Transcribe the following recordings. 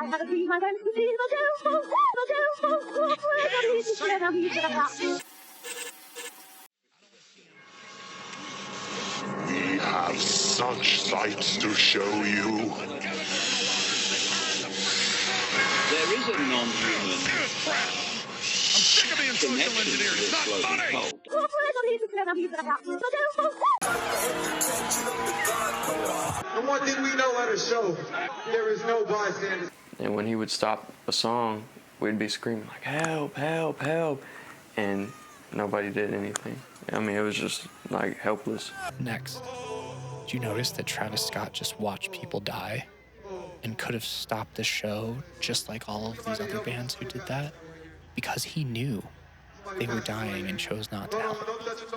We have such sights to show you. There is a non-human. I'm sick of being social engineered. It's not funny. And one thing we know at a show, there is no bystanders. And when he would stop a song, we'd be screaming like, help, help, help. And nobody did anything. I mean, it was just like helpless. Next, did you notice that Travis Scott just watched people die and could have stopped the show just like all of these other bands who did that? Because he knew they were dying and chose not to help.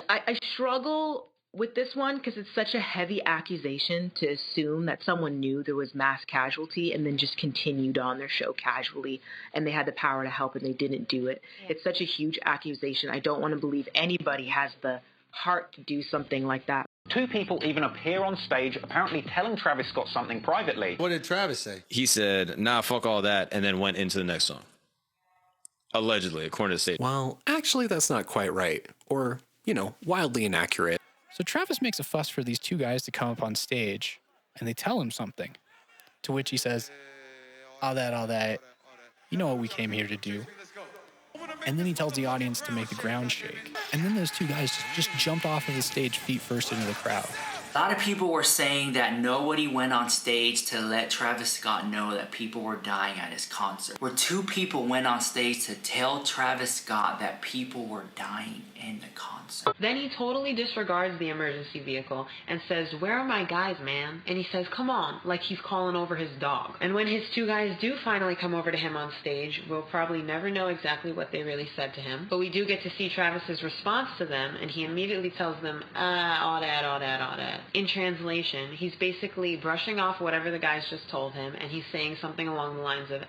I struggle with this one because it's such a heavy accusation to assume that someone knew there was mass casualty and then just continued on their show casually and they had the power to help and they didn't do it. Yeah. It's such a huge accusation. I don't want to believe anybody has the heart to do something like that. Two people even appear on stage apparently telling Travis Scott something privately. What did Travis say? He said, nah, fuck all that, and then went into the next song. Allegedly, according to the state. Well, actually, that's not quite right. Or, wildly inaccurate. So Travis makes a fuss for these two guys to come up on stage, and they tell him something. To which he says, all that, you know what we came here to do. And then he tells the audience to make the ground shake. And then those two guys just jumped off of the stage feet first into the crowd. A lot of people were saying that nobody went on stage to let Travis Scott know that people were dying at his concert. Where two people went on stage to tell Travis Scott that people were dying in the concert. Then he totally disregards the emergency vehicle and says, where are my guys, man? And he says, come on, like he's calling over his dog. And when his two guys do finally come over to him on stage, we'll probably never know exactly what they really said to him. But we do get to see Travis's response to them, and he immediately tells them, all that. In translation, he's basically brushing off whatever the guys just told him, and he's saying something along the lines of,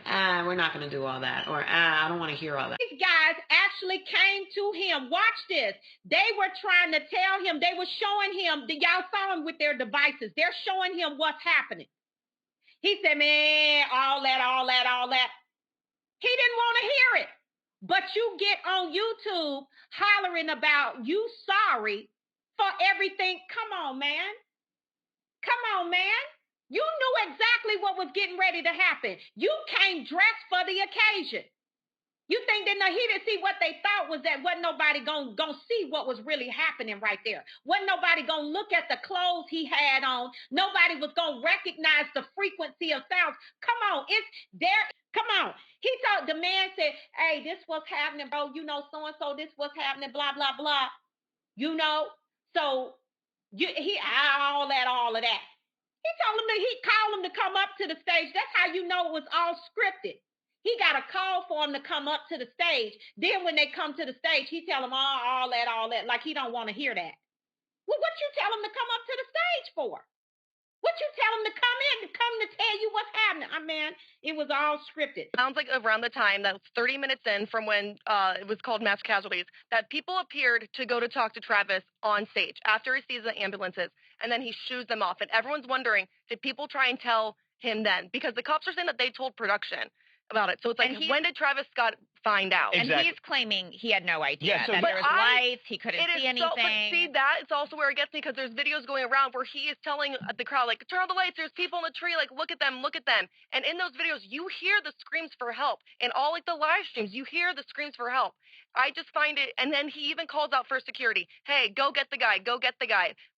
we're not going to do all that, or I don't want to hear all that. These guys actually came to him. Watch this. They were trying to tell him, they were showing him, y'all saw him with their devices. They're showing him what's happening. He said, man, all that. He didn't want to hear it. But you get on YouTube hollering about you sorry for everything. Come on, man. You knew exactly what was getting ready to happen. You came dressed for the occasion. You think that he didn't see what they thought was that wasn't nobody gonna see what was really happening right there. Wasn't nobody gonna look at the clothes he had on. Nobody was gonna recognize the frequency of sounds. Come on, it's there. Come on. He thought the man said, hey, this what's happening, bro. So-and-so, this what's happening, blah, blah, blah. So he all of that. He called him to come up to the stage. That's how you know it was all scripted. He got a call for him to come up to the stage. Then when they come to the stage, he tell him all that, like he don't want to hear that. Well, what you tell him to come up to the stage for? What you tell him to come to tell you what's happening? It was all scripted. Sounds like around the time, that was 30 minutes in from when it was called mass casualties, that people appeared to go to talk to Travis on stage after he sees the ambulances, and then he shoos them off. And everyone's wondering, did people try and tell him then? Because the cops are saying that they told production about it. So it's like, when did Travis Scott find out? Exactly. And he's claiming he had no idea that there was lights, he couldn't see anything. But see, it's also where it gets me, because there's videos going around where he is telling the crowd, like, turn on the lights, there's people in the tree, like, look at them. And in those videos, you hear the screams for help. In all, like, the live streams, you hear the screams for help. I just find it, and then he even calls out for security. Hey, go get the guy.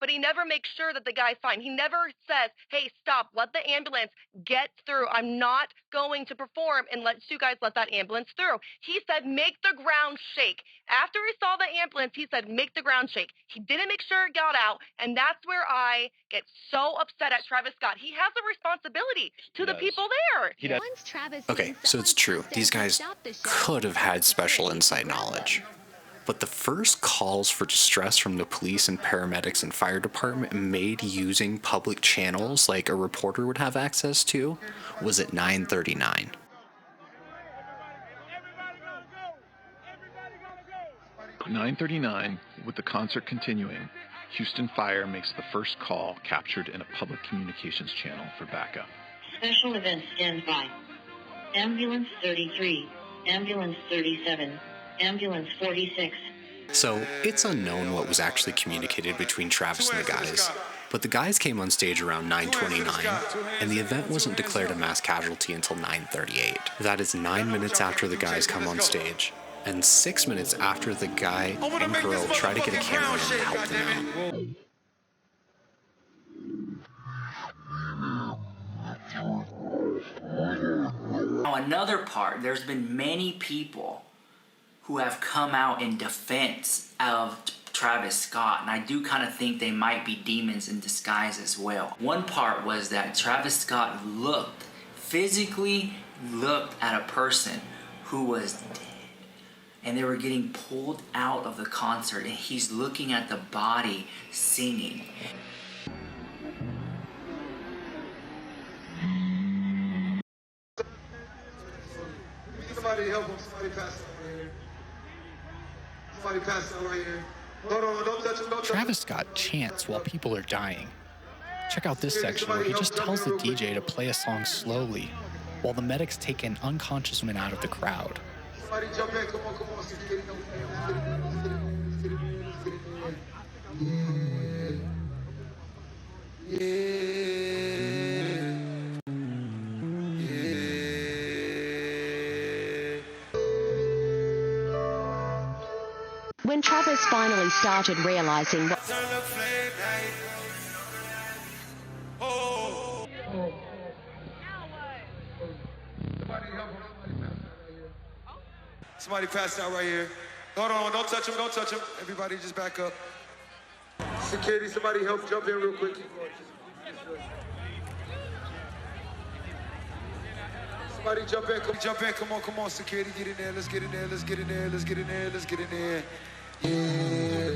But he never makes sure that the guy's fine. He never says, hey, stop, let the ambulance get through. I'm not going to perform and let you guys let that ambulance through. He said, make the ground shake. After he saw the ambulance, he said, make the ground shake. He didn't make sure it got out, and that's where I get so upset at Travis Scott. He has a responsibility to the people there. He does. Okay, so it's true. These guys could have had special inside knowledge. But the first calls for distress from the police and paramedics and fire department made using public channels like a reporter would have access to was at 9:39. At 9:39, with the concert continuing, Houston Fire makes the first call captured in a public communications channel for backup. Special events stand by. Ambulance 33, Ambulance 37, Ambulance 46. So, it's unknown what was actually communicated between Travis and the guys, but the guys came on stage around 9:29, and the event wasn't declared a mass casualty until 9:38. That is 9 minutes after the guys come on stage, and 6 minutes after the guy and girl try to get a cameraman to help them out. Now another part, there's been many people who have come out in defense of Travis Scott, and I do kind of think they might be demons in disguise as well. One part was that Travis Scott physically looked at a person who was dead, and they were getting pulled out of the concert, and he's looking at the body singing. Somebody help him. Somebody pass out right here. Somebody pass out right here. No, don't touch him. Don't touch him. Travis Scott chants while people are dying. Check out this section where he just tells the DJ to play a song slowly while the medics take an unconscious man out of the crowd. Somebody jump in. Come on. When Travis finally started realizing what... Somebody passed out right here. Hold on, don't touch him. Everybody just back up. Security, somebody help jump in real quick. Somebody jump in, come on, security, get in there, let's get in there. Yeah.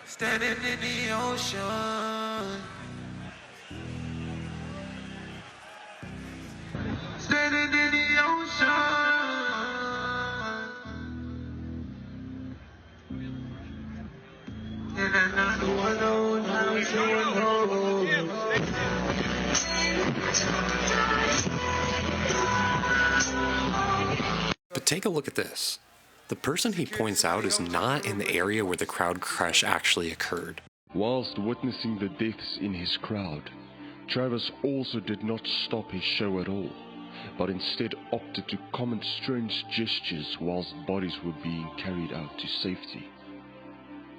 Standing in the ocean. Standing in the ocean. And I But take a look at this. The person he points out is not in the area where the crowd crush actually occurred. Whilst witnessing the deaths in his crowd, Travis also did not stop his show at all, but instead opted to comment strange gestures whilst bodies were being carried out to safety.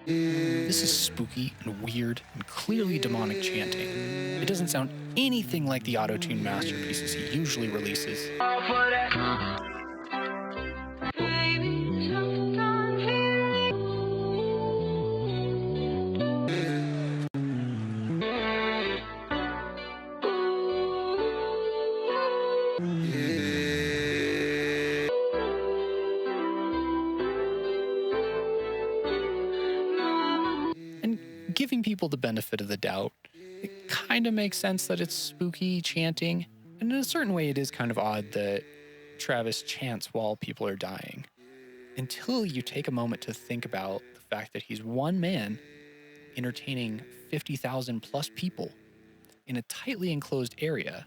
This is spooky and weird and clearly demonic chanting. It doesn't sound anything like the auto-tune masterpieces he usually releases. Giving people the benefit of the doubt, it kind of makes sense that it's spooky chanting, and in a certain way it is kind of odd that Travis chants while people are dying. Until you take a moment to think about the fact that he's one man entertaining 50,000 plus people in a tightly enclosed area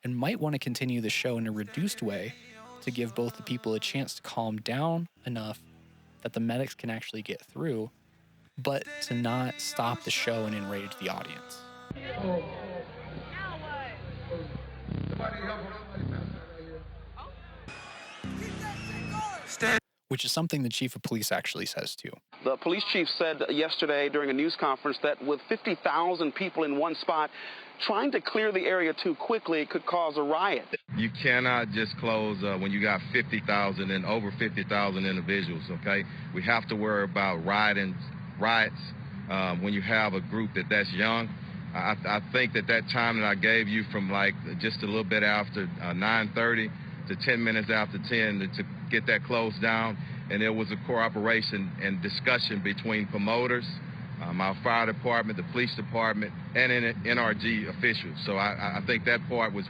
and might want to continue the show in a reduced way to give both the people a chance to calm down enough that the medics can actually get through, but to not stop the show and enrage the audience. Which is something the chief of police actually says too. The police chief said yesterday during a news conference that with 50,000 people in one spot, trying to clear the area too quickly could cause a riot. You cannot just close when you got 50,000 and over 50,000 individuals, okay? We have to worry about riots when you have a group that's young. I think that time that I gave you from like just a little bit after 9:30 to 10 minutes after 10 to get that closed down, and there was a cooperation and discussion between promoters, our fire department, the police department, and NRG officials. So I think that part was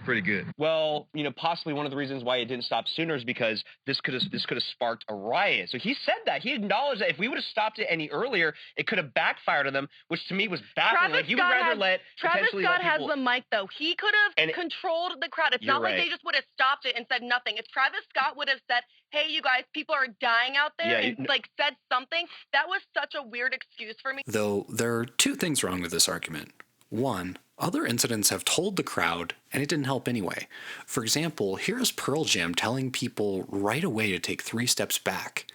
pretty good. Well, possibly one of the reasons why it didn't stop sooner is because this could have sparked a riot. So he said that. He acknowledged that if we would have stopped it any earlier, it could have backfired on them, which to me was baffling. Like, he would rather Travis Scott has people... the mic, though. He could have controlled the crowd. It's not like they just would have stopped it and said nothing. If Travis Scott would have said, hey, you guys, people are dying out there, and said something, that was such a weird excuse for me. Though there are two things wrong with this argument. One, other incidents have told the crowd, and it didn't help anyway. For example, here is Pearl Jam telling people right away to take 3 steps back.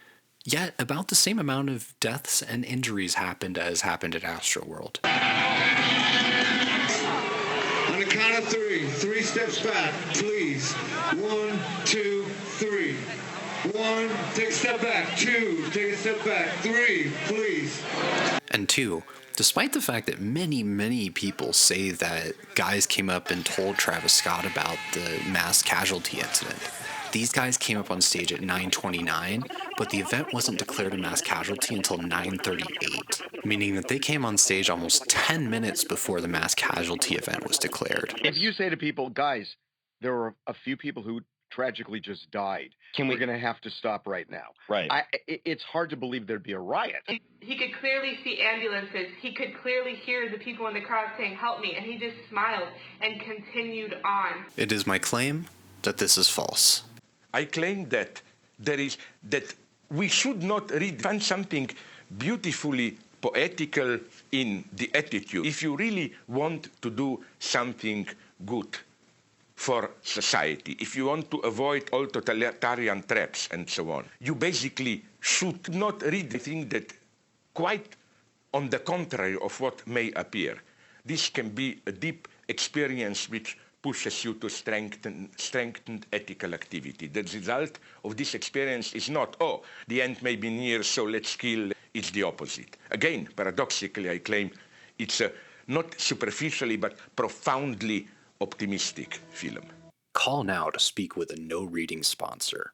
Yet, about the same amount of deaths and injuries happened as happened at Astroworld. On the count of 3, 3 steps back, please. 1, 2, 3. 1, take a step back. 2, take a step back. 3, please. And 2, despite the fact that many people say that guys came up and told Travis Scott about the mass casualty incident, these guys came up on stage at 9:29, but the event wasn't declared a mass casualty until 9:38, meaning that they came on stage almost 10 minutes before the mass casualty event was declared. If you say to people, guys, there were a few people who tragically just died. We're going to have to stop right now. Right. It's hard to believe there'd be a riot. He could clearly see ambulances. He could clearly hear the people in the crowd saying, help me. And he just smiled and continued on. It is my claim that this is false. I claim that we should not find something beautifully poetical in the attitude. If you really want to do something good for society, if you want to avoid all totalitarian traps and so on, you basically should not read the thing that quite on the contrary of what may appear. This can be a deep experience which pushes you to strengthened ethical activity. The result of this experience is not, oh, the end may be near, so let's kill. It's the opposite. Again, paradoxically, I claim it's a not superficially but profoundly optimistic film. Call now to speak with a no-reading sponsor.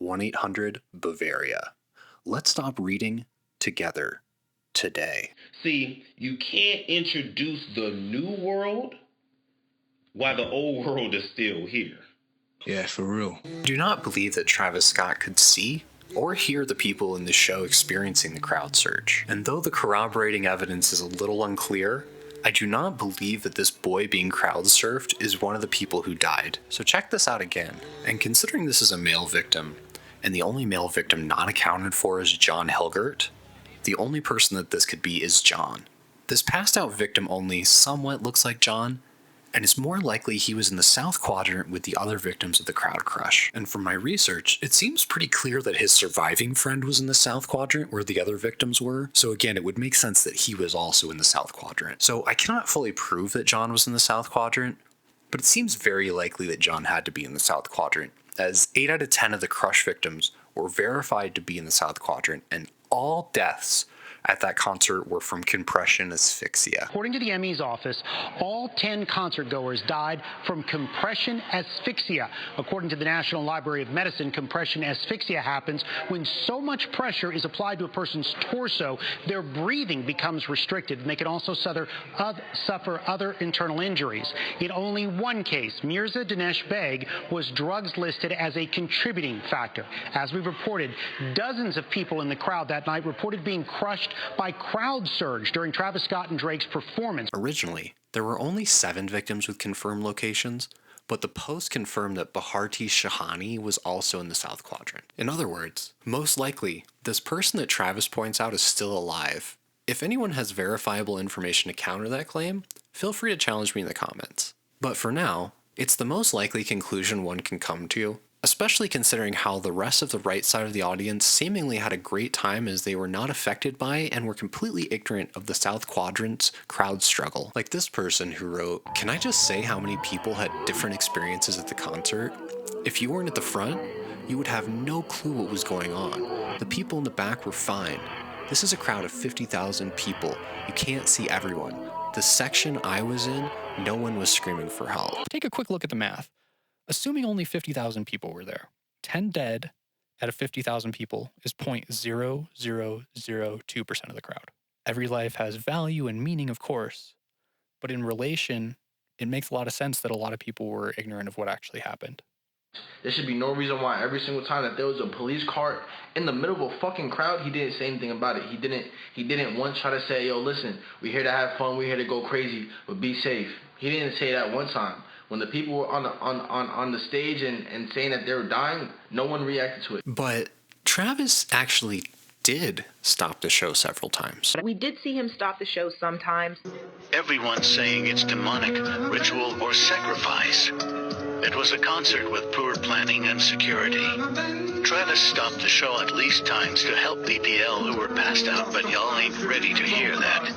1-800-BAVARIA. Let's stop reading together today. See, you can't introduce the new world while the old world is still here. Yeah, for real. I do not believe that Travis Scott could see or hear the people in the show experiencing the crowd surge. And though the corroborating evidence is a little unclear, I do not believe that this boy being crowd surfed is one of the people who died. So check this out again. And considering this is a male victim, and the only male victim not accounted for is John Hilgert, the only person that this could be is John. This passed out victim only somewhat looks like John, and it's more likely he was in the south quadrant with the other victims of the crowd crush. And from my research, it seems pretty clear that his surviving friend was in the south quadrant where the other victims were, so again, it would make sense that he was also in the south quadrant. So I cannot fully prove that John was in the south quadrant, but it seems very likely that John had to be in the south quadrant, as 8 out of 10 of the crush victims were verified to be in the south quadrant, and all deaths at that concert were from compression asphyxia. According to the ME's office, all 10 concert goers died from compression asphyxia. According to the National Library of Medicine, compression asphyxia happens when so much pressure is applied to a person's torso, their breathing becomes restricted, and they can also suffer other internal injuries. In only one case, Mirza Dinesh Beg, was drugs listed as a contributing factor. As we reported, dozens of people in the crowd that night reported being crushed by crowd surge during Travis Scott and Drake's performance. Originally, there were only 7 victims with confirmed locations, but the Post confirmed that Bharti Shahani was also in the south quadrant. In other words, most likely, this person that Travis points out is still alive. If anyone has verifiable information to counter that claim, feel free to challenge me in the comments. But for now, it's the most likely conclusion one can come to, especially considering how the rest of the right side of the audience seemingly had a great time as they were not affected by and were completely ignorant of the South Quadrant's crowd struggle. Like this person who wrote, "Can I just say how many people had different experiences at the concert? If you weren't at the front, you would have no clue what was going on. The people in the back were fine. This is a crowd of 50,000 people. You can't see everyone. The section I was in, no one was screaming for help." Take a quick look at the math. Assuming only 50,000 people were there, 10 dead out of 50,000 people is 0.0002% of the crowd. Every life has value and meaning, of course, but in relation, it makes a lot of sense that a lot of people were ignorant of what actually happened. There should be no reason why every single time that there was a police car in the middle of a fucking crowd, he didn't say anything about it. He didn't once try to say, yo, listen, we're here to have fun, we're here to go crazy, but be safe. He didn't say that one time. When the people were on the stage and saying that they were dying, no one reacted to it. But Travis actually did stop the show several times. We did see him stop the show sometimes. Everyone's saying it's demonic, ritual, or sacrifice. It was a concert with poor planning and security. Travis stopped the show at least times to help BPL who were passed out, but y'all ain't ready to hear that.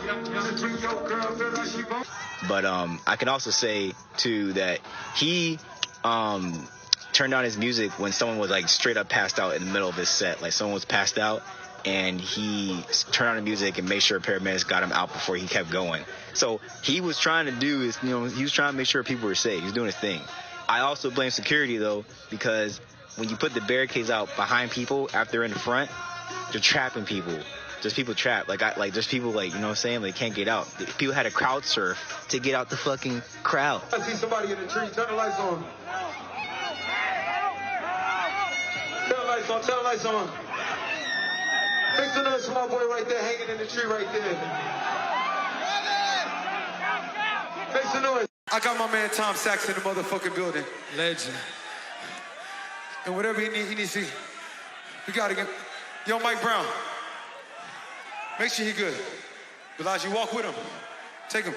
But I can also say, too, that he turned on his music when someone was, like, straight up passed out in the middle of his set. Like, someone was passed out, and he turned on the music and made sure paramedics got him out before he kept going. So he was trying to do is, he was trying to make sure people were safe. He was doing his thing. I also blame security, though, because when you put the barricades out behind people after they're in the front, they're trapping people. There's people trapped. There's people, you know what I'm saying? They can't get out. People had to crowd surf to get out the fucking crowd. I see somebody in the tree. Turn the lights on. Turn the lights on. Turn the lights on. Make some noise for my boy right there, hanging in the tree right there. Make some noise. I got my man Tom Sachs in the motherfucking building. Legend. And whatever he needs to, we gotta get. Yo, Mike Brown. Make sure he good. Elijah, walk with him. Take him.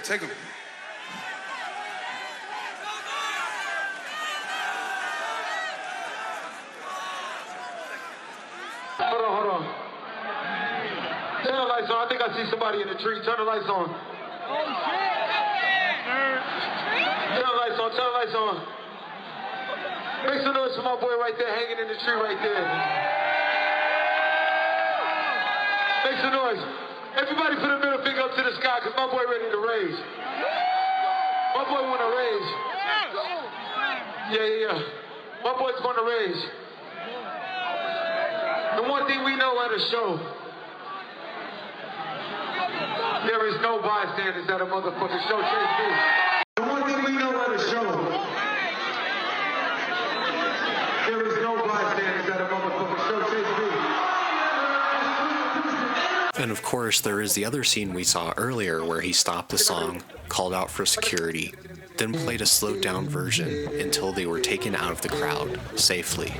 Hold on. Turn the lights on. I think I see somebody in the tree. Turn the lights on. Oh, shit. Turn the lights on. Make some noise for my boy right there, hanging in the tree right there. Make some noise. Everybody put a middle finger up to the sky, because my boy ready to raise. My boy want to raise. Yeah. My boy's going to raise. The one thing we know at a show, there is no bystanders at a motherfucking show. Chase me. The one thing we know at a show, there is no bystanders at a motherfucking show. Chase me. And of course, there is the other scene we saw earlier where he stopped the song, called out for security, then played a slowed down version until they were taken out of the crowd safely.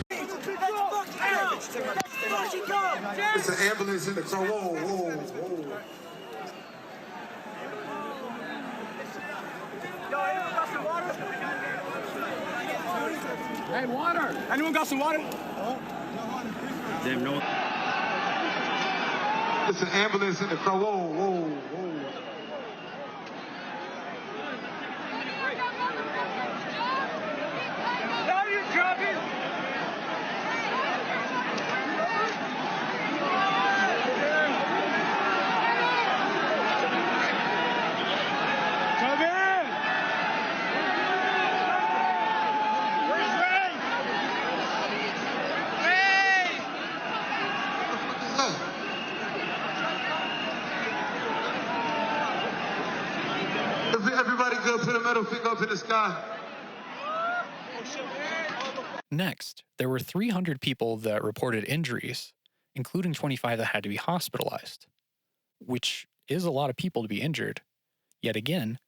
It's an ambulance in the car. Whoa. Hey, water! Anyone got some water? Damn, no. It's an ambulance in the car. Whoa. Now you're dropping! Come in! Where's Ray? Ray! Everybody good? Put a middle finger up in the sky. Next, there were 300 people that reported injuries, including 25 that had to be hospitalized, which is a lot of people to be injured. Yet again,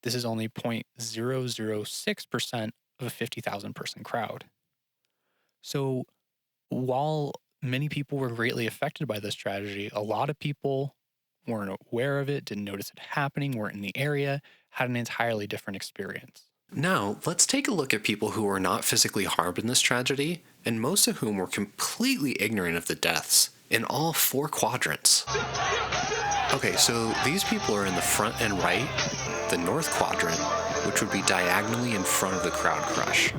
this is only 0.006% of a 50,000 person crowd. So while many people were greatly affected by this tragedy, a lot of people weren't aware of it, didn't notice it happening, weren't in the area, had an entirely different experience. Now, let's take a look at people who were not physically harmed in this tragedy, and most of whom were completely ignorant of the deaths in all 4 quadrants. Okay, so these people are in the front and right, the north quadrant, which would be diagonally in front of the crowd crush.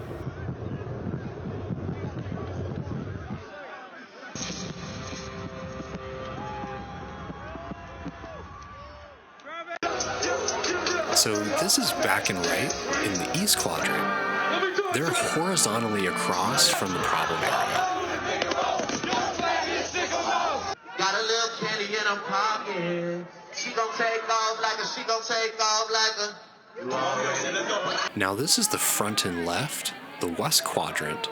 So this is back and right in the east quadrant. They're horizontally across from the problem area. Got a little candy in her pocket. take off like a, she gon' take off like a. Now this is the front and left, the west quadrant,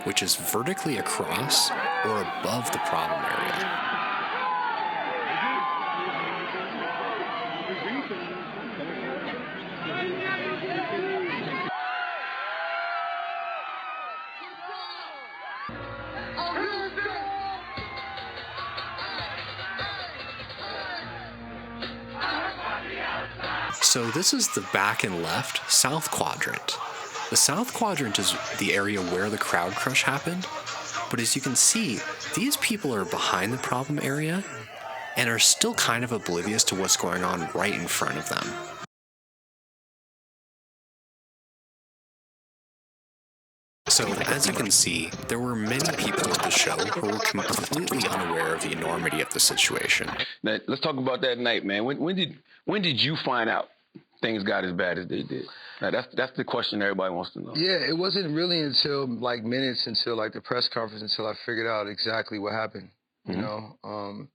which is vertically across or above the problem area. So this is the back and left south quadrant. The south quadrant is the area where the crowd crush happened, but as you can see, these people are behind the problem area and are still kind of oblivious to what's going on right in front of them. So, as you can see, there were many people at the show who were completely unaware of the enormity of the situation. Now, let's talk about that night, man. When did you find out things got as bad as they did? Now, that's the question everybody wants to know. Yeah, it wasn't really until like minutes until like the press conference until I figured out exactly what happened. You know,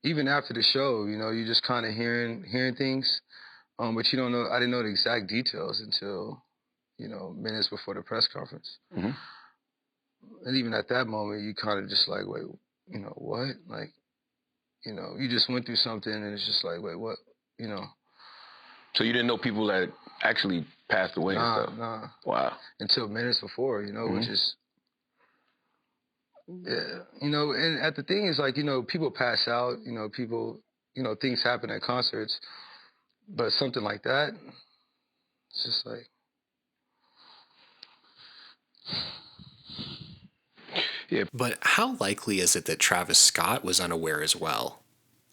even after the show, you know, you just kind of hearing things, but you don't know. I didn't know the exact details until, you know, minutes before the press conference. And even at that moment, you kind of just like, wait, you know, what? Like, you know, you just went through something and it's just like, wait, what? You know. So you didn't know people that actually passed away and stuff? Nah. Wow. Until minutes before, you know, which is, yeah, you know, and the thing is like, you know, people pass out, you know, people, you know, things happen at concerts, but something like that, it's just like. Yeah. But how likely is it that Travis Scott was unaware as well?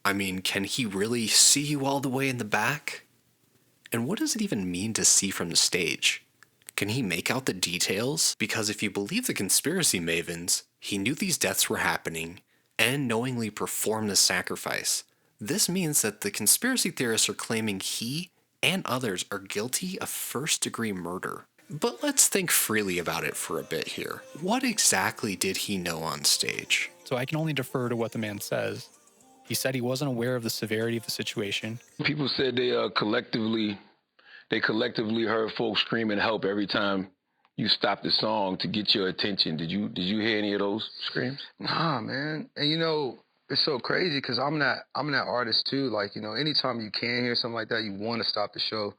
I mean, can he really see you all the way in the back? And what does it even mean to see from the stage? Can he make out the details? Because if you believe the conspiracy mavens, he knew these deaths were happening and knowingly performed the sacrifice. This means that the conspiracy theorists are claiming he and others are guilty of first-degree murder. But let's think freely about it for a bit here. What exactly did he know on stage? So I can only defer to what the man says. He said he wasn't aware of the severity of the situation. People said they collectively heard folks screaming help every time you stopped the song to get your attention. Did you hear any of those screams? Nah, man. And you know, it's so crazy because I'm that artist too. Like, you know, anytime you can hear something like that, you want to stop the show.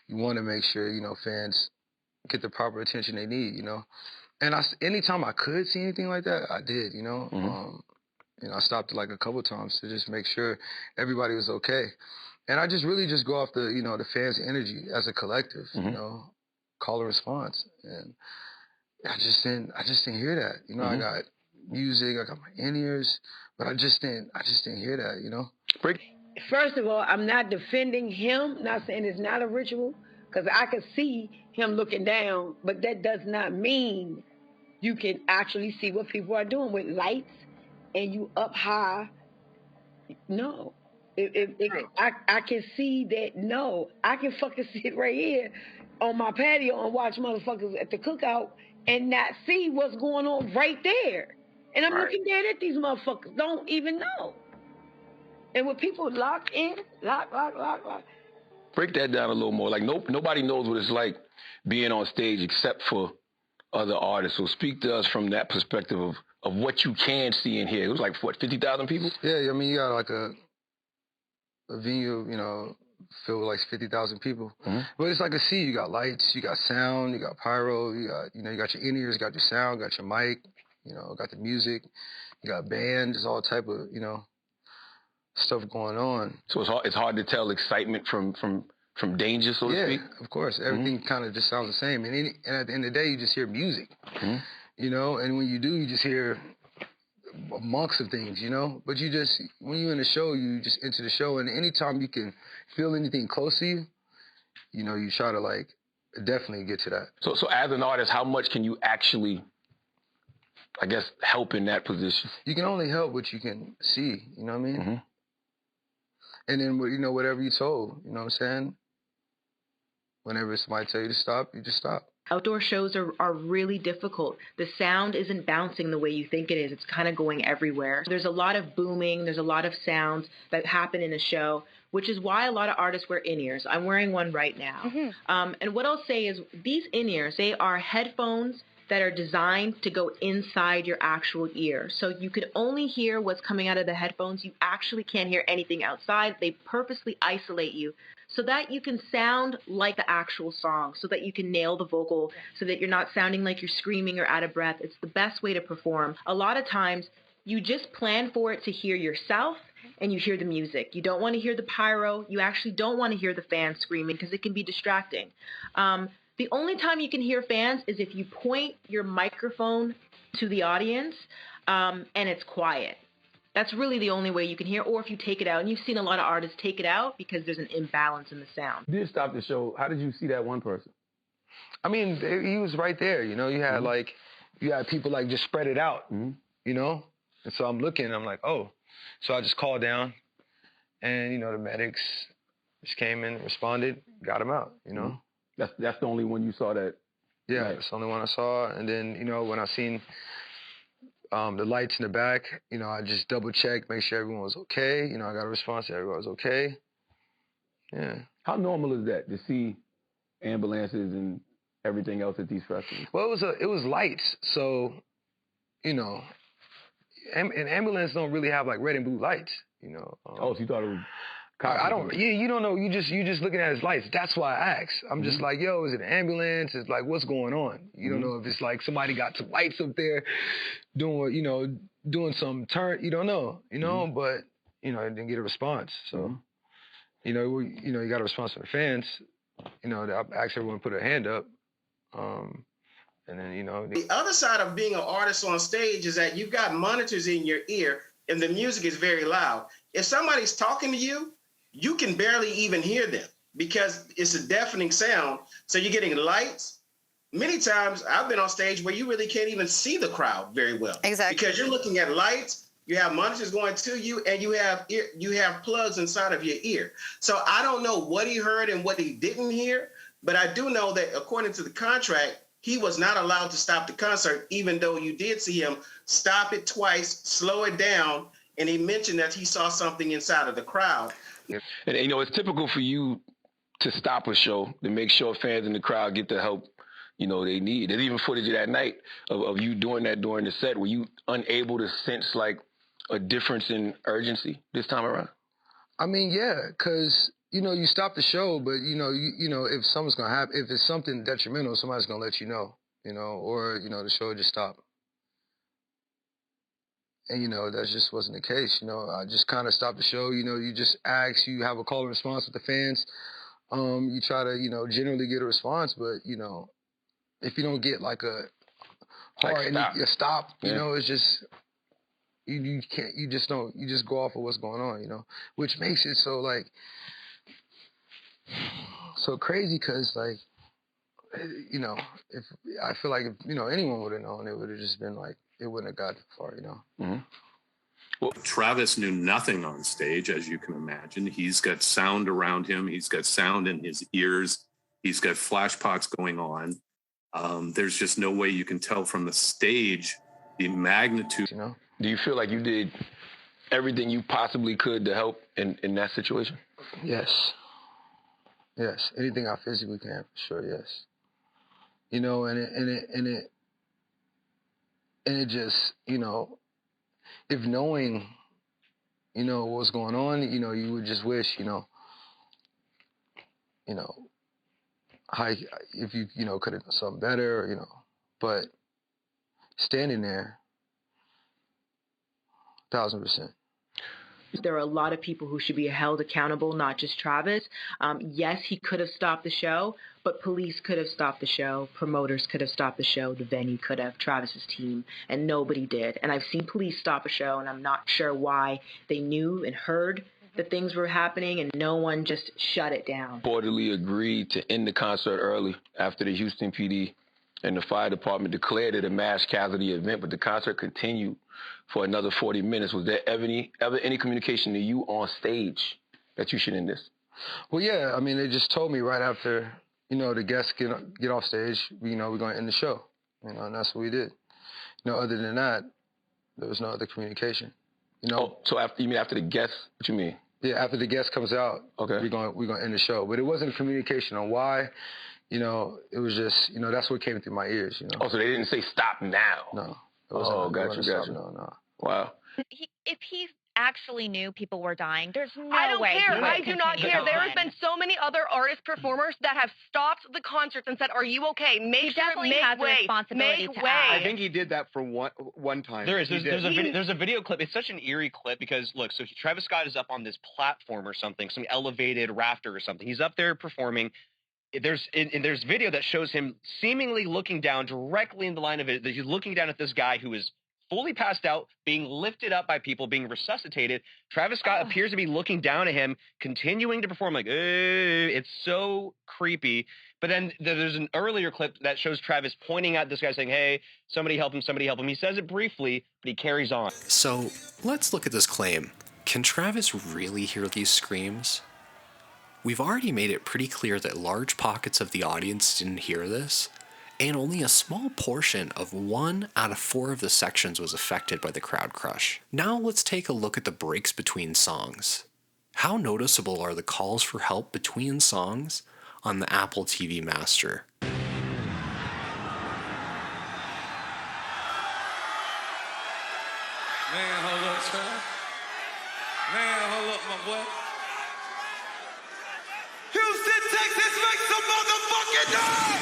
You want to make sure, you know, fans get the proper attention they need, you know. And anytime I could see anything like that, I did, you know. You know, I stopped like a couple times to just make sure everybody was okay. And I just really just go off the, you know, the fans' energy as a collective, you know, call and response. And I just didn't hear that. You know, I got music, I got my in-ears, but I just didn't hear that, you know. First of all, I'm not defending him, not saying it's not a ritual, because I could see him looking down, but that does not mean you can actually see what people are doing with lights and you up high. No. I can see that, no. I can fucking sit right here on my patio and watch motherfuckers at the cookout and not see what's going on right there. And I'm looking dead at these motherfuckers. Don't even know. And with people locked in, lock. Break that down a little more. Like, nobody knows what it's like being on stage except for other artists. So speak to us from that perspective of what you can see and hear. It was like, what, 50,000 people? Yeah, I mean, you got like a venue, you know, filled with like 50,000 people. But it's like a sea. You got lights, you got sound, you got pyro, you got your in-ears, you got your sound, got your mic, you know, got the music, you got bands, all type of, you know, stuff going on. So it's hard to tell excitement from danger, so to speak? Yeah, of course. Everything kind of just sounds the same. And at the end of the day, you just hear music, you know? And when you do, you just hear amongst of things, you know? But when you're in the show, you just enter the show. And anytime you can feel anything close to you, you know, you try to, like, definitely get to that. So as an artist, how much can you actually, I guess, help in that position? You can only help what you can see, you know what I mean? And then, you know, whatever you're told, you know what I'm saying? Whenever somebody tell you to stop, you just stop. Outdoor shows are really difficult. The sound isn't bouncing the way you think it is. It's kind of going everywhere. There's a lot of booming. There's a lot of sounds that happen in a show which is why a lot of artists wear in-ears. I'm wearing one right now. And what I'll say is these in-ears, they are headphones that are designed to go inside your actual ear. So you could only hear what's coming out of the headphones. You actually can't hear anything outside. They purposely isolate you so that you can sound like the actual song, so that you can nail the vocal, so that you're not sounding like you're screaming or out of breath. It's the best way to perform. A lot of times, you just plan for it to hear yourself and you hear the music. You don't want to hear the pyro. You actually don't want to hear the fans screaming because it can be distracting. The only time you can hear fans is if you point your microphone to the audience and it's quiet. That's really the only way you can hear, or if you take it out. And you've seen a lot of artists take it out because there's an imbalance in the sound. You did stop the show. How did you see that one person? I mean, he was right there. You know, you had you had people like just spread it out, you know? And so I'm looking, I'm like, oh. So I just called down and, you know, the medics just came in, responded, got him out, you know? That's the only one you saw that? Yeah, that's the only one I saw. And then, you know, when I seen the lights in the back, you know, I just double checked, make sure everyone was okay. You know, I got a response that everyone was okay. Yeah. How normal is that to see ambulances and everything else at these festivals? Well, it was lights, so, you know, and ambulances don't really have like red and blue lights, you know. So you thought it was... I don't. You don't know. You just looking at his lights. That's why I asked. I'm just like, yo, is it an ambulance? It's like, what's going on? You don't know if it's like somebody got some lights up there, doing some turn. You don't know. You know, but you know, I didn't get a response. So, you got a response from the fans. You know, I asked everyone to put their hand up. And then, you know, the other side of being an artist on stage is that you've got monitors in your ear and the music is very loud. If somebody's talking to you, you can barely even hear them because it's a deafening sound. So you're getting lights. Many times I've been on stage where you really can't even see the crowd very well. Exactly. Because you're looking at lights, you have monitors going to you, and you have plugs inside of your ear. So I don't know what he heard and what he didn't hear, but I do know that according to the contract, he was not allowed to stop the concert, even though you did see him stop it twice, slow it down, and he mentioned that he saw something inside of the crowd. And you know, it's typical for you to stop a show to make sure fans in the crowd get the help, you know, they need. There's even footage of that night of you doing that during the set. Were you unable to sense like a difference in urgency this time around? I mean, yeah, because, you know, you stop the show, but, you know, if something's going to happen, if it's something detrimental, somebody's going to let you know, or, you know, the show just stopped. And, you know, that just wasn't the case. You know, I just kind of stopped the show. You know, you just ask, you have a call and response with the fans. You try to, you know, generally get a response, but, you know, if you don't get like a hard stop, you know, it's just, you can't, you just go off of what's going on, you know, which makes it so like, so crazy because like, you know, if I feel like if, you know, anyone would have known, it would have just been like, it wouldn't have got far, you know. Well, Travis knew nothing on stage, as you can imagine. He's got sound around him. He's got sound in his ears. He's got flashpots going on. There's just no way you can tell from the stage the magnitude. You know? Do you feel like you did everything you possibly could to help in that situation? Yes. Yes. Anything I physically can, for sure, yes. You know, and it just, you know, if knowing, you know, what's going on, you know, you would just wish, you know, how, if you, you know, could have done something better, you know, but standing there, 1000%. There are a lot of people who should be held accountable, not just Travis. Yes, he could have stopped the show, but police could have stopped the show. Promoters could have stopped the show. The venue could have, Travis's team, and nobody did. And I've seen police stop a show, and I'm not sure why. They knew and heard that things were happening, and no one just shut it down. Reportedly agreed to end the concert early after the Houston PD and the fire department declared it a mass casualty event, but the concert continued for another 40 minutes. Was there ever any communication to you on stage that you should end this? Well, yeah. I mean, they just told me right after, you know, the guests get off stage, you know, we're going to end the show. You know, and that's what we did. You know, other than that, there was no other communication. You know. Oh, so you mean after the guests? What you mean? Yeah, after the guest comes out, we're gonna end the show. But it wasn't communication on why. You know, it was just, you know, that's what came through my ears, you know. Oh, so they didn't say stop now? No. It wasn't, gotcha. No. Wow. If he actually knew people were dying, there's no way. I don't care. I do not care. There has have been so many other artist performers that have stopped the concerts and said, "Are you okay? Make sure, make has a way, responsibility make to way." act. I think he did that for one time. There's a video clip. It's such an eerie clip because look, so Travis Scott is up on this platform or something, some elevated rafter or something. He's up there performing. There's video that shows him seemingly looking down directly in the line of it. He's looking down at this guy who is fully passed out, being lifted up by people, being resuscitated. Travis Scott appears to be looking down at him, continuing to perform like, it's so creepy. But then there's an earlier clip that shows Travis pointing at this guy saying, hey, somebody help him, somebody help him. He says it briefly, but he carries on. So let's look at this claim. Can Travis really hear these screams? We've already made it pretty clear that large pockets of the audience didn't hear this, and only a small portion of 1 out of 4 of the sections was affected by the crowd crush. Now let's take a look at the breaks between songs. How noticeable are the calls for help between songs on the Apple TV Master? Man, hold up, son. Man, hold up, my boy. Houston, Texas, make some motherfucking noise!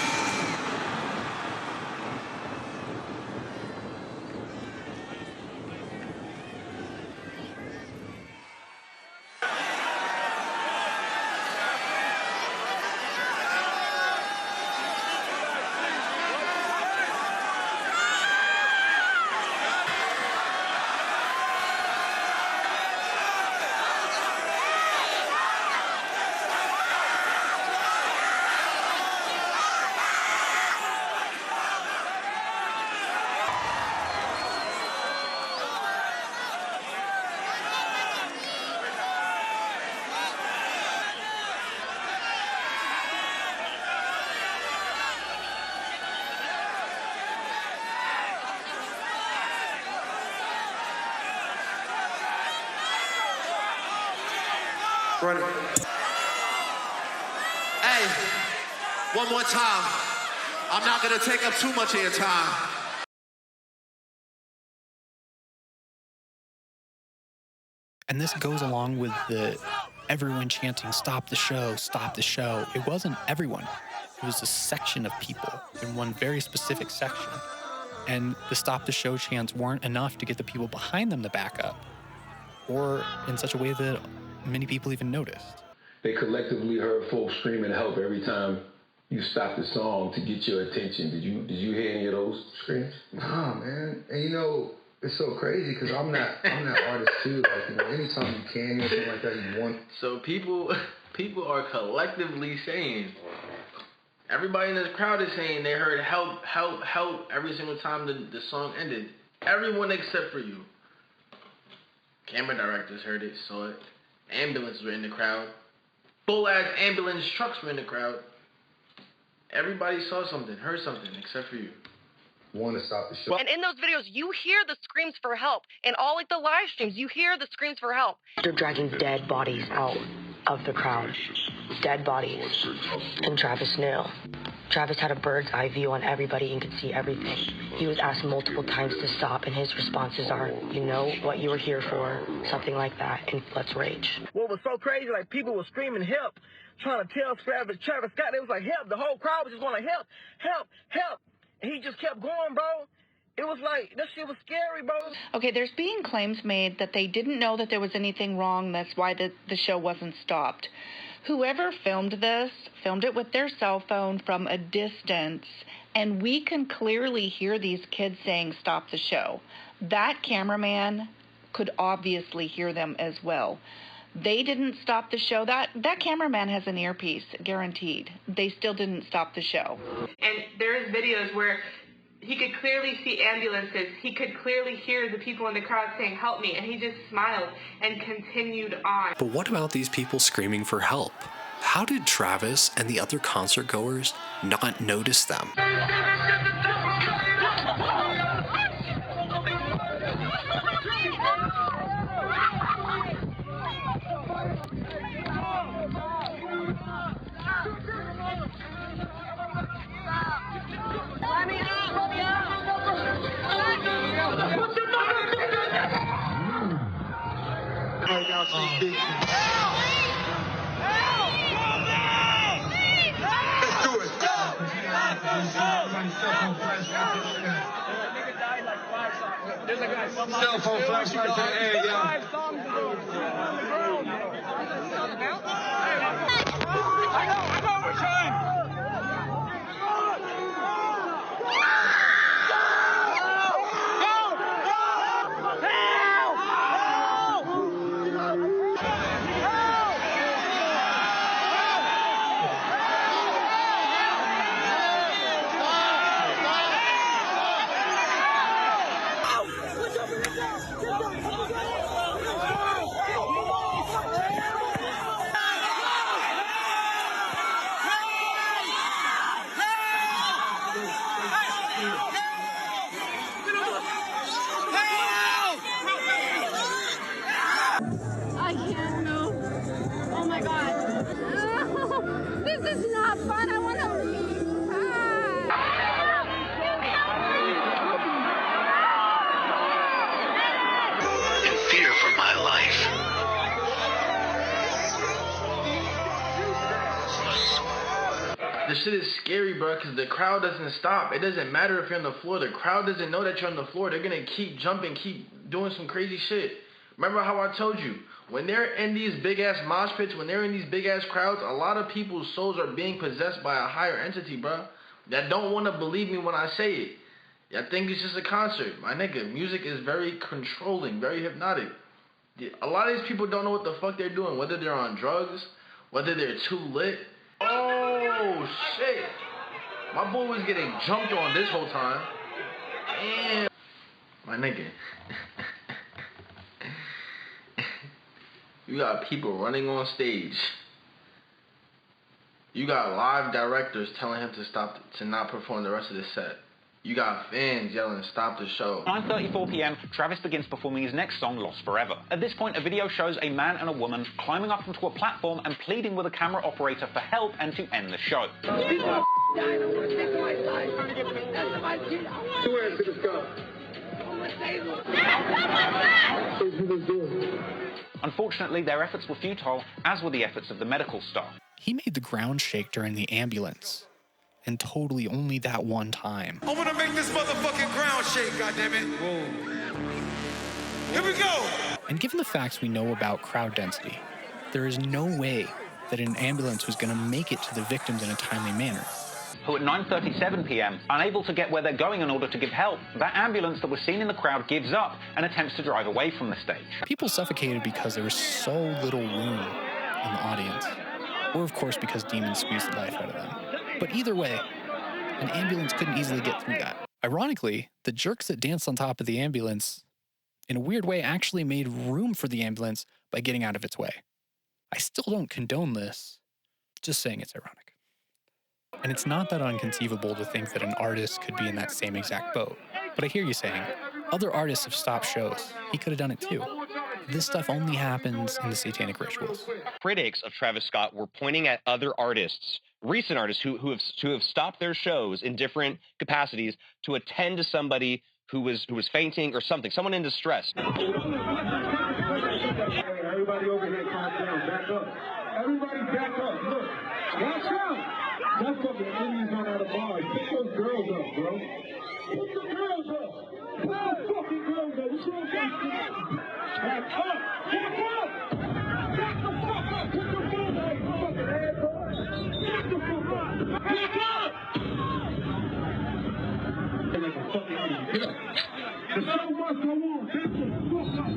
Run it. Hey, one more time. I'm not gonna take up too much of your time. And this goes along with everyone chanting, stop the show, stop the show. It wasn't everyone. It was a section of people in one very specific section. And the stop the show chants weren't enough to get the people behind them to back up, or in such a way that many people even noticed. They collectively heard folks screaming help every time you stopped the song to get your attention. Did you hear any of those screams? Nah, man. And you know, it's so crazy because I'm that artist too. Like, you know, anytime you can hear something like that, you want. So people are collectively saying, everybody in this crowd is saying they heard help, help, help every single time the song ended. Everyone except for you. Camera directors heard it, saw it. Ambulances were in the crowd. Full-ass ambulance trucks were in the crowd. Everybody saw something, heard something, except for you. Want to stop the show. And in those videos, you hear the screams for help. In all like the live streams, you hear the screams for help. They're dragging dead bodies out of the crowd. Dead bodies. And Travis knew. Travis had a bird's eye view on everybody and could see everything. He was asked multiple times to stop, and his responses are, you know what you were here for, something like that, and let's rage. What was so crazy, like people were screaming help, trying to tell Travis Scott, they was like help. The whole crowd was just going like help, help, help. And he just kept going, bro. It was like, that shit was scary, bro. Okay, there's being claims made that they didn't know that there was anything wrong. That's why the show wasn't stopped. Whoever filmed this, filmed it with their cell phone from a distance, and we can clearly hear these kids saying, stop the show. That cameraman could obviously hear them as well. They didn't stop the show. That cameraman has an earpiece, guaranteed. They still didn't stop the show. And there's videos where he could clearly see ambulances. He could clearly hear the people in the crowd saying, help me. And he just smiled and continued on. But what about these people screaming for help? How did Travis and the other concert goers not notice them? bitch. Let's do it. Cell phone flashlight to the air, y'all. I know, we're trying. I can't move. Oh my God. This is not fun. I want to leave. In fear for my life. This shit is scary, bro, because the crowd doesn't stop. It doesn't matter if you're on the floor. The crowd doesn't know that you're on the floor. They're going to keep jumping, keep doing some crazy shit. Remember how I told you, when they're in these big-ass mosh pits, when they're in these big-ass crowds, a lot of people's souls are being possessed by a higher entity, bro, that don't want to believe me when I say it. I think it's just a concert. My nigga, music is very controlling, very hypnotic. A lot of these people don't know what the fuck they're doing, whether they're on drugs, whether they're too lit. Oh, shit. My boy was getting jumped on this whole time. Damn. My nigga. You got people running on stage. You got live directors telling him to stop, to not perform the rest of the set. You got fans yelling, stop the show. 9:34 p.m., Travis begins performing his next song, Lost Forever. At this point, a video shows a man and a woman climbing up onto a platform and pleading with a camera operator for help and to end the show. Unfortunately, their efforts were futile, as were the efforts of the medical staff. He made the ground shake during the ambulance. And totally only that one time. I want to make this motherfucking ground shake, goddammit. Whoa. Here we go. And given the facts we know about crowd density, there is no way that an ambulance was going to make it to the victims in a timely manner. Who at 9:37 p.m., unable to get where they're going in order to give help, that ambulance that was seen in the crowd gives up and attempts to drive away from the stage. People suffocated because there was so little room in the audience. Or of course because demons squeezed the life out of them. But either way, an ambulance couldn't easily get through that. Ironically, the jerks that danced on top of the ambulance, in a weird way, actually made room for the ambulance by getting out of its way. I still don't condone this, just saying it's ironic. And it's not that inconceivable to think that an artist could be in that same exact boat. But I hear you saying, other artists have stopped shows. He could have done it too. This stuff only happens in the satanic rituals. Critics of Travis Scott were pointing at other artists, recent artists who have stopped their shows in different capacities to attend to somebody who was fainting or something, someone in distress. Everybody over here, calm down, back up. Everybody back up. Look, watch out. That's what the enemies on out of bars. Pick those girls up, bro. Pick the girls up. Pick the fucking girls up. What's wrong with that? Back up. Back up. Back the fuck up. Put your phone up. Fucking ass up. Back the fuck up. Back up. Like a fucking idiot. Get up. The show must go on. Back the fuck up.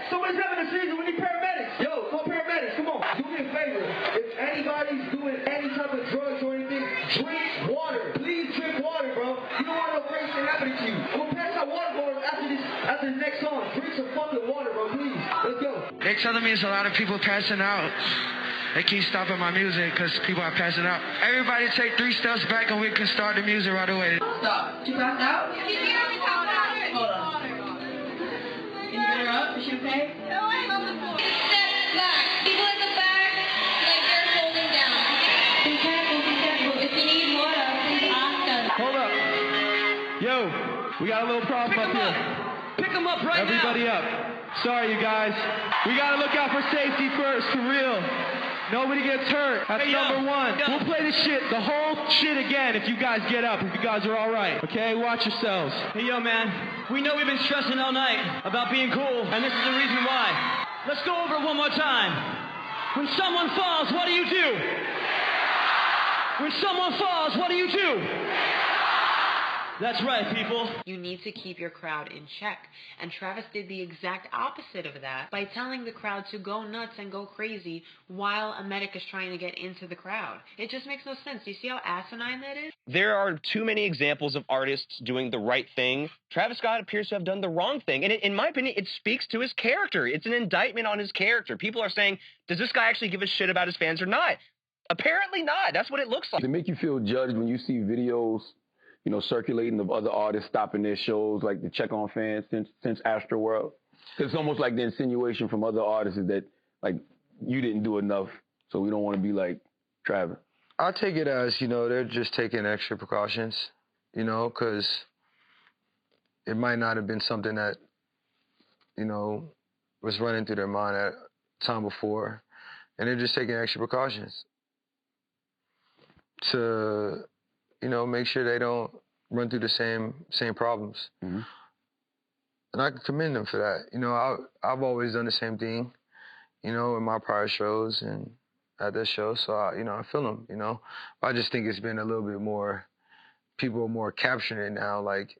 Somebody's having a seizure. We need paramedics. Yo, call paramedics. Come on. Do me a favor. If anybody's doing any type of drugs or anything, drink water. Please drink water, bro. You don't want no crazy thing happening to you. I'm gonna pass out water bottles after this next song. Drink some fucking water, bro. Please. Let's go. They're telling me it's a lot of people passing out. They keep stopping my music because people are passing out. Everybody take 3 steps back and we can start the music right away. Stop. You passed out? Hold on. Can you get her up? Is she okay? No, I'm on the floor. Step back. People in the back, like they're holding down. Be careful, be careful. If you need water, please ask us. We got a little problem up here. Pick them up right Everybody now. up. Sorry, you guys. We got to look out for safety first, for real. Nobody gets hurt. That's number one. We'll play the whole shit again if you guys get up, if you guys are all right. Okay, watch yourselves. Hey, yo, man. We know we've been stressing all night about being cool, and this is the reason why. Let's go over it one more time. When someone falls, what do you do? When someone falls, what do you do? That's right, people. You need to keep your crowd in check. And Travis did the exact opposite of that by telling the crowd to go nuts and go crazy while a medic is trying to get into the crowd. It just makes no sense. Do you see how asinine that is? There are too many examples of artists doing the right thing. Travis Scott appears to have done the wrong thing. And in my opinion, it speaks to his character. It's an indictment on his character. People are saying, does this guy actually give a shit about his fans or not? Apparently not. That's what it looks like. Does it make you feel judged when you see videos, you know, circulating of other artists stopping their shows, like to check on fans since Astroworld? It's almost like the insinuation from other artists is that, like, you didn't do enough, so we don't want to be like Travis. I take it as, you know, they're just taking extra precautions, you know, because it might not have been something that, you know, was running through their mind at time before, and they're just taking extra precautions to, you know, make sure they don't run through the same problems. Mm-hmm. And I can commend them for that. You know, I've always done the same thing, you know, in my prior shows and at this show. So, I feel them, you know. I just think it's been a little bit more, people are more capturing it now, like,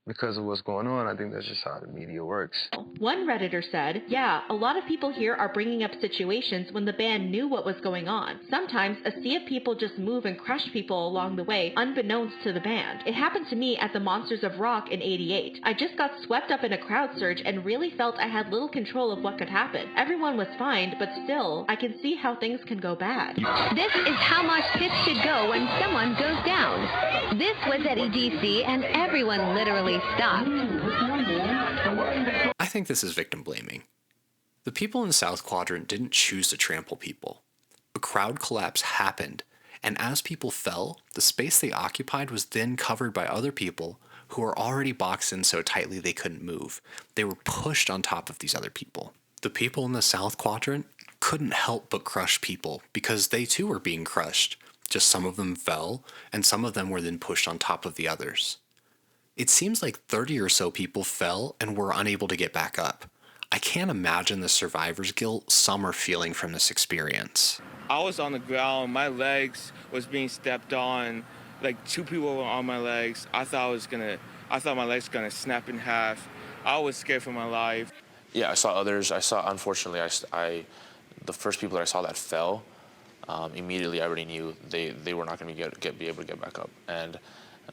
because of what's going on. I think that's just how the media works. One Redditor said, yeah, a lot of people here are bringing up situations when the band knew what was going on. Sometimes a sea of people just move and crush people along the way, unbeknownst to the band. It happened to me at the Monsters of Rock in '88. I just got swept up in a crowd surge and really felt I had little control of what could happen. Everyone was fine, but still, I can see how things can go bad. This is how mosh pits should go when someone goes down. This was at EDC and everyone literally stopped. I think this is victim blaming. The people in the South Quadrant didn't choose to trample people. A crowd collapse happened, and as people fell, the space they occupied was then covered by other people who were already boxed in so tightly they couldn't move. They were pushed on top of these other people. The people in the South Quadrant couldn't help but crush people because they too were being crushed. Just some of them fell, and some of them were then pushed on top of the others. It seems like 30 or so people fell and were unable to get back up. I can't imagine the survivor's guilt some are feeling from this experience. I was on the ground, my legs was being stepped on, like 2 people were on my legs. I thought my legs were gonna snap in half. I was scared for my life. Yeah, I saw others. Unfortunately, the first people that I saw that fell, immediately I already knew they were not gonna be able to get back up. And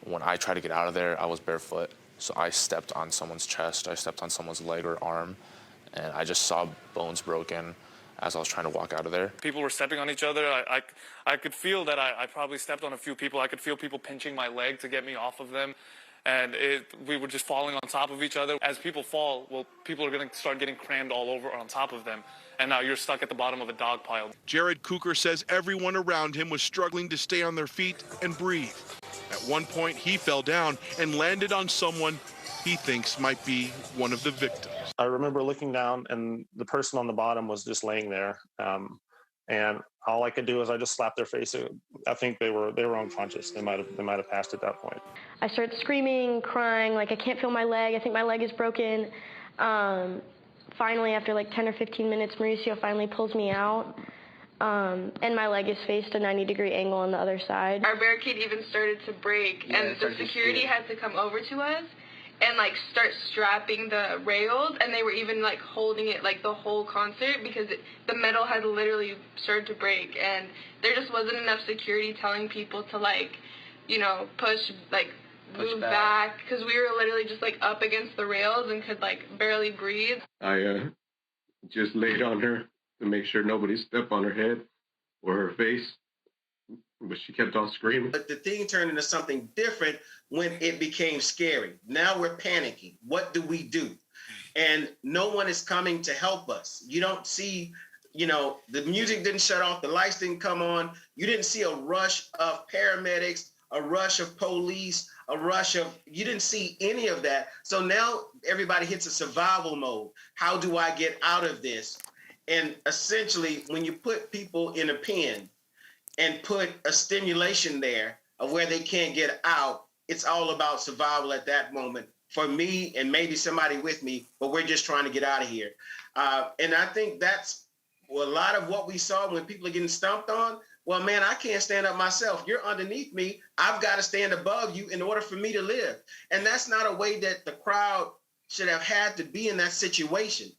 when I tried to get out of there, I was barefoot, so I stepped on someone's chest, I stepped on someone's leg or arm, and I just saw bones broken as I was trying to walk out of there. People were stepping on each other. I could feel that I probably stepped on a few people. I could feel people pinching my leg to get me off of them, and we were just falling on top of each other. As people fall, well, people are going to start getting crammed all over on top of them, and now you're stuck at the bottom of a dog pile. Jared Cooker says everyone around him was struggling to stay on their feet and breathe. At one point, he fell down and landed on someone he thinks might be one of the victims. I remember looking down, and the person on the bottom was just laying there. And all I could do is I just slapped their face. I think they were unconscious. They might have passed at that point. I started screaming, crying, like I can't feel my leg. I think my leg is broken. Finally, after like 10 or 15 minutes, Mauricio finally pulls me out. And my leg is faced a 90-degree angle on the other side. Our barricade even started to break, and the security had to come over to us and like start strapping the rails, and they were even like holding it like the whole concert because the metal had literally started to break, and there just wasn't enough security telling people to like, push, like move back, because we were literally just like up against the rails and could like barely breathe. I just laid on her to make sure nobody stepped on her head or her face, but she kept on screaming. But the thing turned into something different when it became scary. Now we're panicking. What do we do? And no one is coming to help us. You don't see, the music didn't shut off, the lights didn't come on. You didn't see a rush of paramedics, a rush of police, a rush of, you didn't see any of that. So now everybody hits a survival mode. How do I get out of this? And essentially, when you put people in a pen and put a stimulation there of where they can't get out, it's all about survival at that moment for me and maybe somebody with me, but we're just trying to get out of here. And I think that's a lot of what we saw when people are getting stomped on. Well, man, I can't stand up myself. You're underneath me. I've got to stand above you in order for me to live. And that's not a way that the crowd should have had to be in that situation.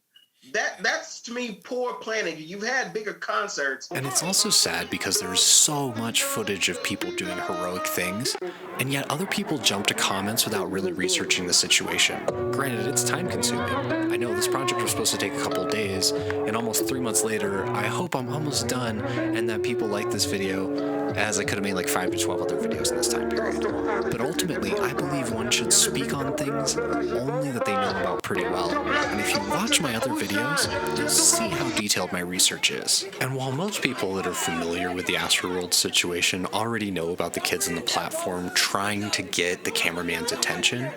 That's to me poor planning. You've had bigger concerts. And it's also sad because there's so much footage of people doing heroic things, and yet other people jump to comments without really researching the situation. Granted, it's time consuming. I know this project was supposed to take a couple days, and almost 3 months later, I hope I'm almost done and that people like this video, as I could have made like 5 to 12 other videos in this time period. But ultimately, I believe one should speak on things only that they know about pretty well. And if you watch my other videos, you'll see how detailed my research is. And while most people that are familiar with the Astroworld situation already know about the kids on the platform trying to get the cameraman's attention,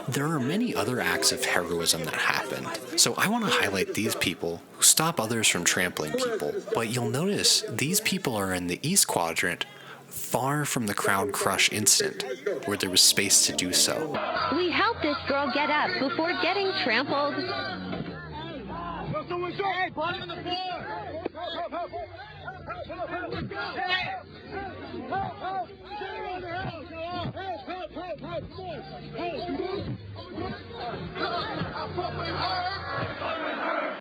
there are many other acts of heroism that happened. So I want to highlight these people who stop others from trampling people. But you'll notice these people are in the East Quadrant, far from the crowd crush incident, where there was space to do so. We helped this girl get up before getting trampled. Hey, bottom of the floor!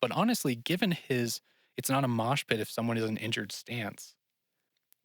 But honestly, given his "it's not a mosh pit if someone is in injured" stance,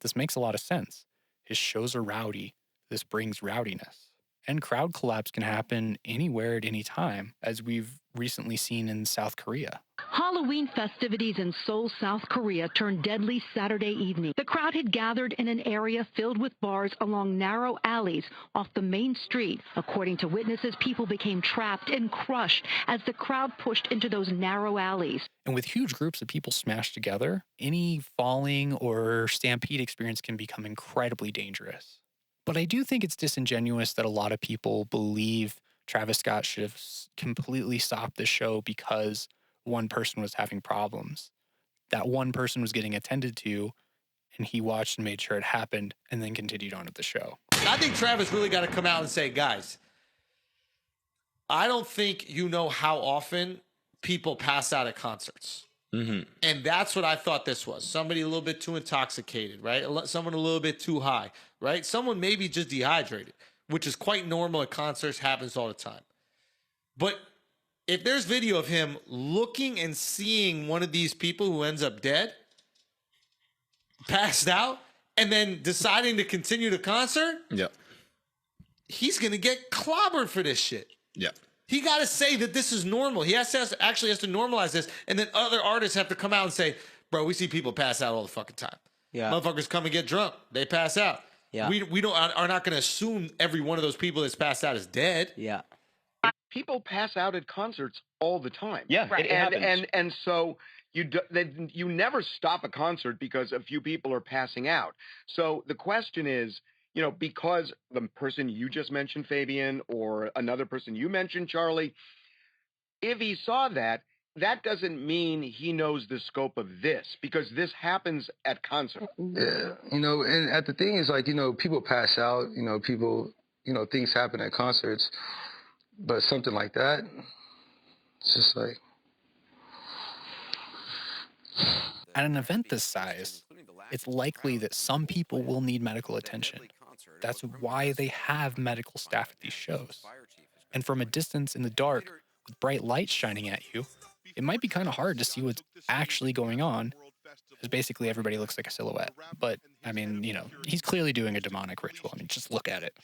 this makes a lot of sense. His shows are rowdy. This brings rowdiness. And crowd collapse can happen anywhere at any time, as we've recently seen in South Korea. Halloween festivities in Seoul, South Korea turned deadly Saturday evening. The crowd had gathered in an area filled with bars along narrow alleys off the main street. According to witnesses, people became trapped and crushed as the crowd pushed into those narrow alleys. And with huge groups of people smashed together, any falling or stampede experience can become incredibly dangerous. But I do think it's disingenuous that a lot of people believe Travis Scott should have completely stopped the show because one person was having problems. That one person was getting attended to, and he watched and made sure it happened, and then continued on with the show. I think Travis really got to come out and say, guys, I don't think you know how often people pass out at concerts. Mm-hmm. And that's what I thought this was. Somebody a little bit too intoxicated, right? Someone a little bit too high, right? Someone maybe just dehydrated, which is quite normal at concerts, happens all the time. But if there's video of him looking and seeing one of these people who ends up dead, passed out, and then deciding to continue the concert, he's going to get clobbered for this shit. He got to say that this is normal. He actually has to normalize this, and then other artists have to come out and say, bro, we see people pass out all the fucking time. Motherfuckers come and get drunk. They pass out. We are not going to assume every one of those people that's passed out is dead. People pass out at concerts all the time. It happens. And so you never stop a concert because a few people are passing out. So the question is, you know, because the person you just mentioned, Fabian, or another person you mentioned, Charlie, if he saw that, that doesn't mean he knows the scope of this, because this happens at concerts. Yeah, you know, and the thing is, like, you know, people pass out, you know, people, you know, things happen at concerts, but something like that, it's just like... At an event this size, it's likely that some people will need medical attention. That's why they have medical staff at these shows. And from a distance in the dark, with bright lights shining at you, it might be kind of hard to see what's actually going on, because basically everybody looks like a silhouette. But, I mean, you know, he's clearly doing a demonic ritual. I mean, just look at it.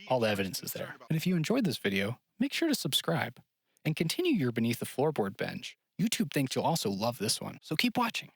All the evidence is there. And if you enjoyed this video, make sure to subscribe and continue your Beneath the Floorboard binge. YouTube thinks you'll also love this one, so keep watching.